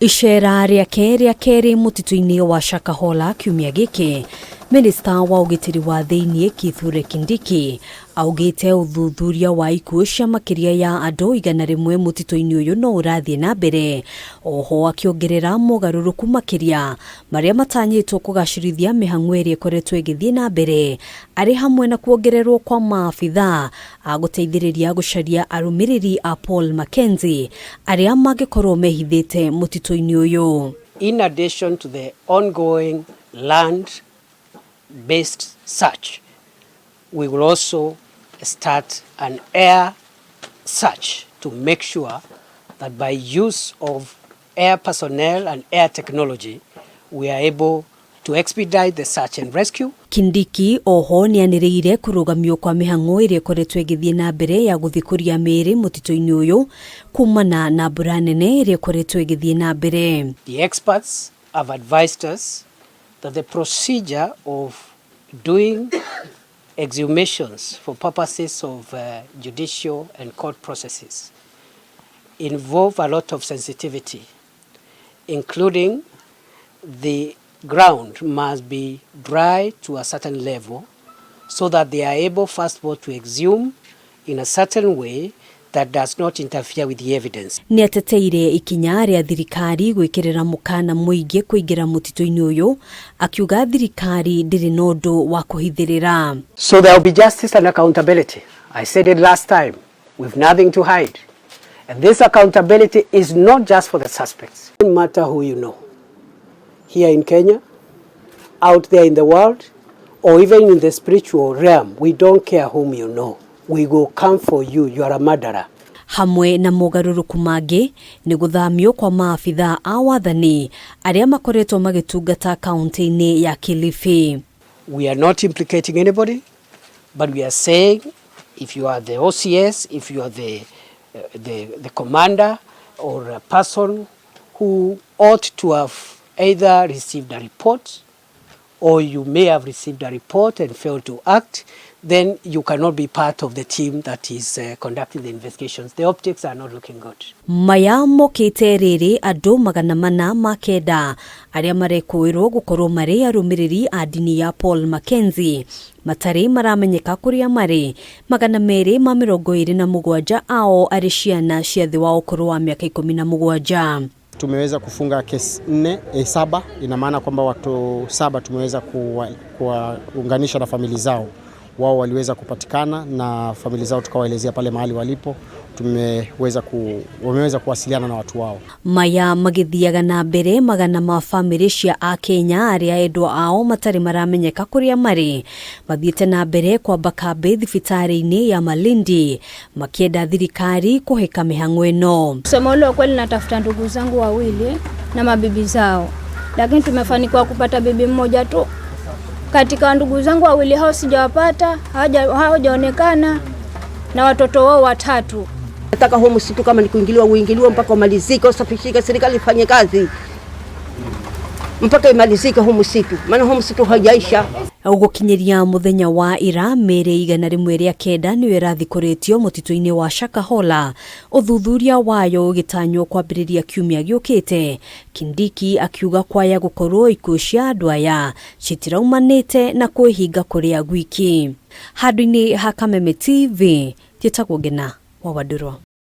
ICERA rĩa kerĩ mũtitũ-inĩ wa Shakahola kiumia gĩkĩ, Minista wa ũgitĩri wa thĩinĩ KITHURE Kindiki augĩte ũthuthuria wa ikuũ cia makĩria ya andũ 100 mũtitũ-inĩ ũyũ no ũrathiĩ na mbere. Oho akĩongerera mogarũrũku makĩria marĩa matanyĩtwo kũgacĩrithia mĩhang'o ĩrĩa ĩkoretwo ĩgĩthiĩ na mbere, arĩ hamwe na kuongererwo kwa maabitha a gũteithĩrĩria gũcaria arũmĩrĩri a Paul Mackenzie arĩa mangĩkorwo mehithĩte mũtitũ-inĩ ũyũ. In addition to the ongoing land-based search, we will also start an air search to make sure that by use of air personnel and air technology, we are able to expedite the search and rescue. Kindiki oho nĩanĩrĩire kũrũgamio kwa mĩhang'o ĩrĩa ĩkoretwo ĩgĩthiĩ na mbere ya gũthikũria mĩĩrĩ mũtitũ-inĩ ũyũ kuumana na mbura nene ĩrĩa ĩkoretwo ĩgĩthiĩ na mbere. The experts have advised us that the procedure of doing exhumations for purposes of judicial and court processes involve a lot of sensitivity, including the ground must be dry to a certain level so that they are able, first of all, to exhume in a certain way that does not interfere with the evidence. Nĩateteire ikinya rĩa thirikari gwĩkĩrĩra mũkana mũingĩ kũingĩra mũtitũ-inĩ ũyũ, akiuga thirikari ndĩrĩ na ũndũ wa kũhithĩrĩra. So there will be justice and accountability. I said it last time, we've nothing to hide. And this accountability is not just for the suspects. It doesn't matter who you know. Here in Kenya, out there in the world, or even in the spiritual realm, we don't care whom you know. We will come for you. You are a murderer. Hamwe na mogarũrũku mangĩ nĩ gũthamio kwa maabitha a wathani arĩa makoretwo magĩtungata kaunti-inĩ ya Kilifi. We are not implicating anybody, but we are saying if you are the OCS, if you are the commander or a person who ought to have either received a report or you may have received a report and failed to act, then you cannot be part of the team that is conducting the investigations. The optics are not looking good. Maya mokĩte rĩrĩ andũ 409 arĩa marekũĩrwo gũkorwo marĩ arũmĩrĩri a ndini ya Paul Mackenzie matarĩ maramenyeka kũrĩa marĩ. 227 ao arĩ ciana cia thĩ wa ũkũrũ wa mĩaka 17. Tumeweza kufunga kesi 7, ina maana kwamba watu 7 tumeweza kuunganisha na familia zao. Wao waliweza kupatikana na familia zao tukawaelezea pale mahali walipo. Wameweza kuwasiliana na watu wao. Maya magĩthiaga na mbere magana ma famĩlĩ cia a Kenya arĩa endwa ao matarĩ maramenyeka kũrĩa marĩ mathiĩte na mbere kwamba kambĩ thibitarĩ-inĩ ya Malindi makĩenda thirikari kũheka mĩhang'o ĩno. Kusema ule kweli natafuta ndugu zangu wawili na mabibi zao, lakini tumefanikiwa kupata bibi mmoja tu. Katika ndugu zangu wawili hao sijawapata, hawajaonekana, na watoto wao 3. Nataka huo msitu kama ni kuingiliwa uingiliwe mpaka umalizike, usafishike, serikali ifanye kazi mpaka imalizike huo msitu, maana huo msitu haujaisha. Gũkinyĩria mũthenya wa ira mĩĩrĩ 109 nĩyo ĩrathikũrĩtio mũtitũ-inĩ wa Shakahola, ũthuthuria wayo ũgĩtanywo kwambĩrĩria kiumia gĩũkĩte. Kindiki akiuga kwaya gũkorwo ikuũ cia andũ aya citiraumanĩte na kwĩhinga kũrĩa gwiki. Handũ-inĩ ha Kameme TV, Njĩtagwo Ngena wa Wadurwa.